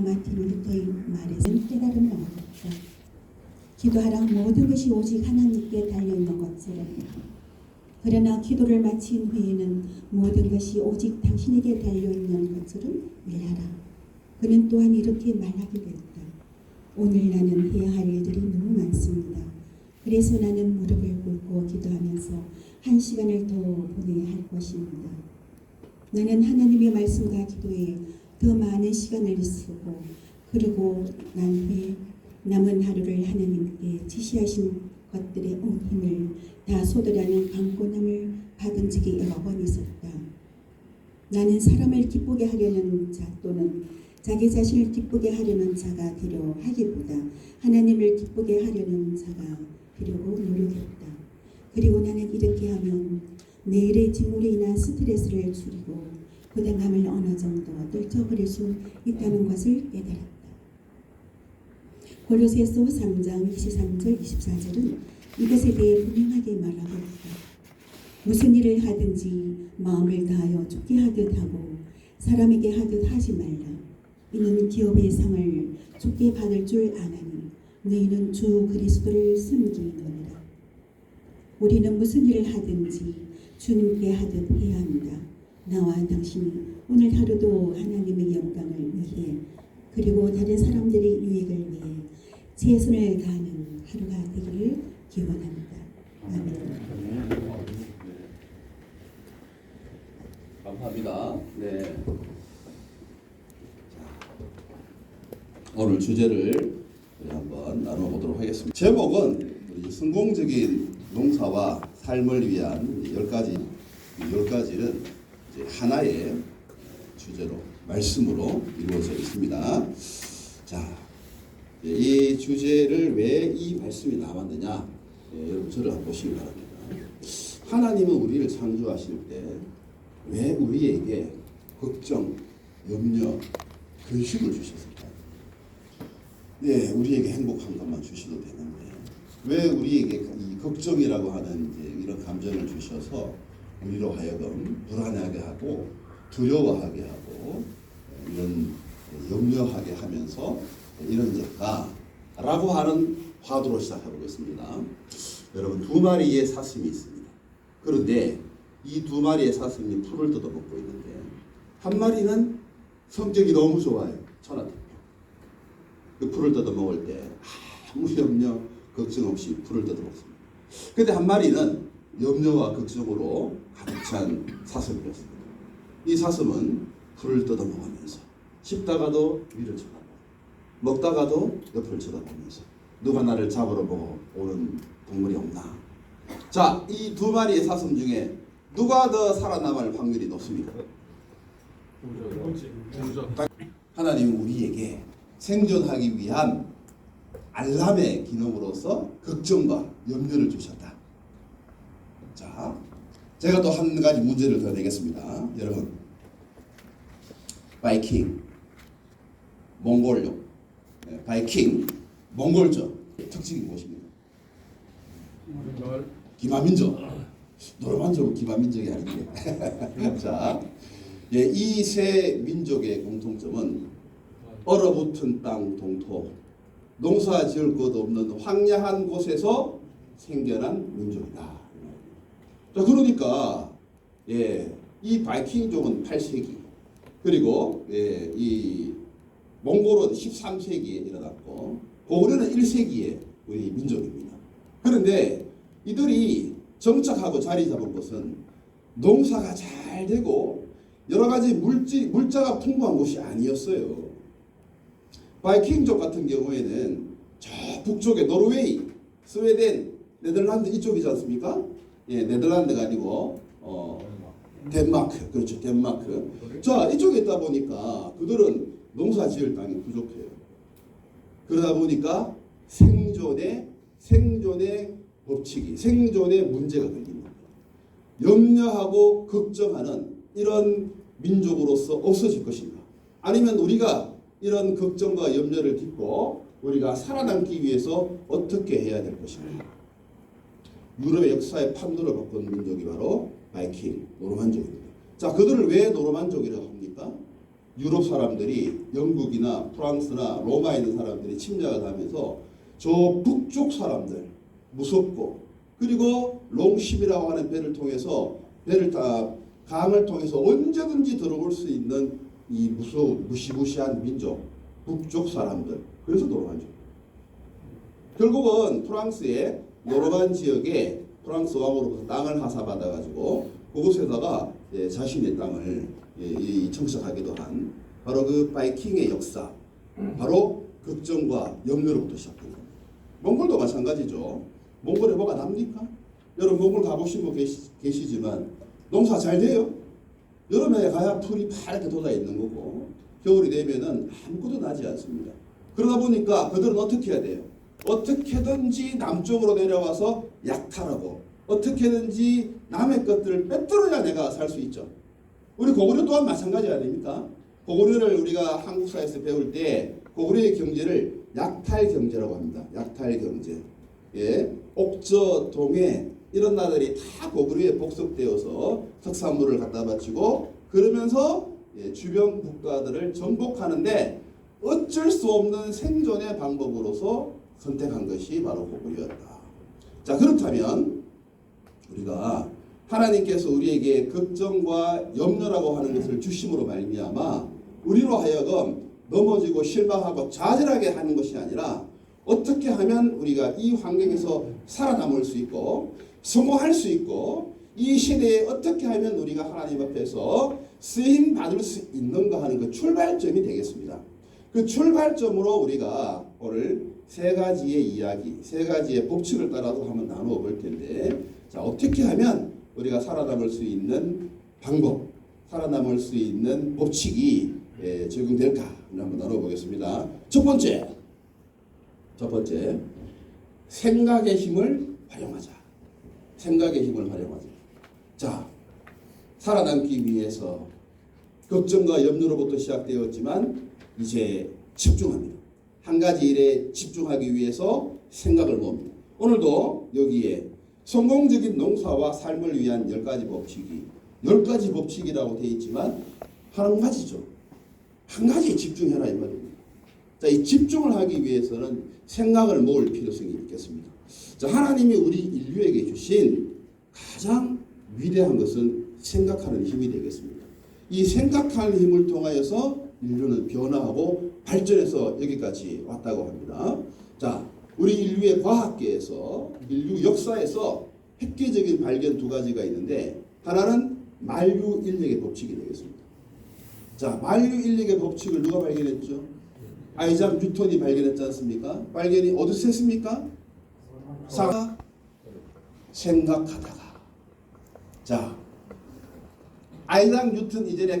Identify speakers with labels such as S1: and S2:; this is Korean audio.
S1: 마틴 루터의 말에서는 깨달음을 얻었다. 기도하라 모든 것이 오직 하나님께 달려있는 것처럼. 그러나 기도를 마친 후에는 모든 것이 오직 당신에게 달려있는 것처럼 일하라. 그는 또한 이렇게 말하게 됐다. 오늘 나는 해야 할 일들이 너무 많습니다. 그래서 나는 무릎을 꿇고 기도하면서 1시간을 더 보내야 할 것입니다. 나는 하나님의 말씀과 기도에 더 많은 시간을 쓰고 그러고 난 후에 남은 하루를 하나님께 지시하신 것들의 온 힘을 다 쏟으라는 강권함을 받은 적이 여러 번 있었다. 나는 사람을 기쁘게 하려는 자 또는 자기 자신을 기쁘게 하려는 자가 되려 하기보다 하나님을 기쁘게 하려는 자가 되려고 노력했다. 그리고 나는 이렇게 하면 내일의 직무로 인한 스트레스를 줄이고 부담감을 어느 정도 떨쳐버릴 수 있다는 것을 깨달았다. 골로새서 3장 23절 24절은 이것에 대해 분명하게 말하고 있다. 무슨 일을 하든지 마음을 다하여 좋게 하듯 하고 사람에게 하듯 하지 말라. 이는 기업의 상을 좋게 받을 줄 아나니 너희는 주 그리스도를 섬기느니라. 우리는 무슨 일을 하든지 주님께 하듯 해야 합니다. 나와 당신이 오늘 하루도 하나님의 영광을 위해 그리고 다른 사람들의 유익을 위해 최선을 다하는 하루가 되기를 기원합니다. 아멘.
S2: 감사합니다. 네. 오늘 주제를 한번 나눠보도록 하겠습니다. 제목은 성공적인 농사와 삶을 위한 10가지는 하나의 주제로 말씀으로 이루어져 있습니다. 자, 이 주제를 왜 이 말씀이 나왔느냐? 여러분 저를 한번 보시기 바랍니다. 하나님은 우리를 창조하실 때 왜 우리에게 걱정, 염려, 근심을 주셨을까요? 네, 우리에게 행복한 것만 주셔도 되는데 왜 우리에게 이 걱정이라고 하는 이런 감정을 주셔서 우리로 하여금 불안하게 하고 두려워하게 하고 이런 염려하게 하면서 이런 일까라고 하는 화두로 시작해보겠습니다. 여러분, 2마리의 사슴이 있습니다. 그런데 이 2마리의 사슴이 풀을 뜯어먹고 있는데 한 마리는 성격이 너무 좋아요. 천하태평. 그 풀을 뜯어먹을 때 아무 염려 걱정 없이 풀을 뜯어먹습니다. 근데 한 마리는 염려와 걱정으로 가득 찬 사슴이었습니다. 이 사슴은 풀을 뜯어먹으면서 씹다가도 위를 쳐다보고 먹다가도 옆을 쳐다보면서 누가 나를 잡으러 보고 오는 동물이 없나. 자, 이 2마리의 사슴 중에 누가 더 살아남을 확률이 높습니까? 하나님은 우리에게 생존하기 위한 알람의 기능으로서 걱정과 염려를 주셨다. 자, 제가 또 한 가지 문제를 더 내겠습니다. 여러분, 바이킹, 몽골족, 바이킹, 몽골족 특징이 무엇입니까? 기마민족. 노르만족은 기마민족이 아닌데. 자, 이 세 민족의 공통점은 얼어붙은 땅 동토, 농사 지을 것 없는 황야한 곳에서 생겨난 민족이다. 자, 그러니까 이 바이킹족은 8세기 그리고 이 몽골은 13세기에 일어났고 고구려는 1세기에 우리 민족입니다. 그런데 이들이 정착하고 자리 잡은 것은 농사가 잘 되고 여러 가지 물자가 풍부한 곳이 아니었어요. 바이킹족 같은 경우에는 저 북쪽에 노르웨이, 스웨덴, 네덜란드 이쪽이지 않습니까? 네덜란드가 아니고 덴마크, 그렇죠, 덴마크. 자, 이쪽에 있다 보니까 그들은 농사 지을 땅이 부족해요. 그러다 보니까 생존의 법칙이, 생존의 문제가 걸립니다. 염려하고 걱정하는 이런 민족으로서 없어질 것인가? 아니면 우리가 이런 걱정과 염려를 딛고 우리가 살아남기 위해서 어떻게 해야 될 것인가? 유럽의 역사의 판도를 바꾼 민족이 바로 바이킹, 노르만족입니다. 자, 그들을 왜 노르만족이라고 합니까? 유럽 사람들이 영국이나 프랑스나 로마에 있는 사람들이 침략을 하면서 저 북쪽 사람들 무섭고 그리고 롱십이라고 하는 배를 통해서 강을 통해서 언제든지 들어올 수 있는 이 무시무시한 민족 북쪽 사람들 그래서 노르만족. 결국은 프랑스의 노르만 지역에 프랑스 왕으로부터 땅을 하사받아 가지고 그곳에다가 자신의 땅을 청색하기도 한 바로 그 바이킹의 역사, 바로 걱정과 염려로부터 시작합니다. 몽골도 마찬가지죠. 몽골에 뭐가 납니까? 여러분 몽골 가보신 분 계시지만 농사 잘 돼요. 여름에 가야 풀이 파랗게 돋아 있는 거고 겨울이 되면은 아무것도 나지 않습니다. 그러다 보니까 그들은 어떻게 해야 돼요? 어떻게든지 남쪽으로 내려와서 약탈하고 어떻게든지 남의 것들을 빼들어야 내가 살 수 있죠. 우리 고구려 또한 마찬가지 아닙니까? 고구려를 우리가 한국사에서 배울 때 고구려의 경제를 약탈 경제라고 합니다. 약탈 경제. 예, 옥저, 동해 이런 나라들이 다 고구려에 복속되어서 특산물을 갖다 바치고 그러면서 주변 국가들을 정복하는데 어쩔 수 없는 생존의 방법으로서 선택한 것이 바로 고구려였다. 자, 그렇다면 우리가 하나님께서 우리에게 걱정과 염려라고 하는 것을 주심으로 말미암아 우리로 하여금 넘어지고 실망하고 좌절하게 하는 것이 아니라 어떻게 하면 우리가 이 환경에서 살아남을 수 있고 성공할 수 있고 이 시대에 어떻게 하면 우리가 하나님 앞에서 쓰임 받을 수 있는가 하는 그 출발점이 되겠습니다. 그 출발점으로 우리가 오늘 세 가지의 이야기, 세 가지의 법칙을 따라서 한번 나누어 볼 텐데, 자, 어떻게 하면 우리가 살아남을 수 있는 방법, 살아남을 수 있는 법칙이 적용될까 한번 나눠 보겠습니다. 첫 번째, 생각의 힘을 활용하자. 생각의 힘을 활용하자. 자, 살아남기 위해서 걱정과 염려로부터 시작되었지만 이제 집중합니다. 한 가지 일에 집중하기 위해서 생각을 모읍니다. 오늘도 여기에 성공적인 농사와 삶을 위한 10가지 법칙이 10가지 법칙이라고 되어 있지만 한 가지죠. 한 가지에 집중해라 이 말입니다. 자, 이 집중을 하기 위해서는 생각을 모을 필요성이 있겠습니다. 자, 하나님이 우리 인류에게 주신 가장 위대한 것은 생각하는 힘이 되겠습니다. 이 생각하는 힘을 통하여서 인류는 변화하고 발전해서 여기까지 왔다고 합니다. 자, 우리 인류의 과학계에서 인류 역사에서 획기적인 발견 두 가지가 있는데 하나는 만유인력의 법칙이 되겠습니다. 자, 만유인력의 법칙을 누가 발견했죠? 아이작 뉴턴이 발견했지 않습니까? 발견이 어디서 했습니까? 생각하다가. 자, 아이작 뉴턴 이전에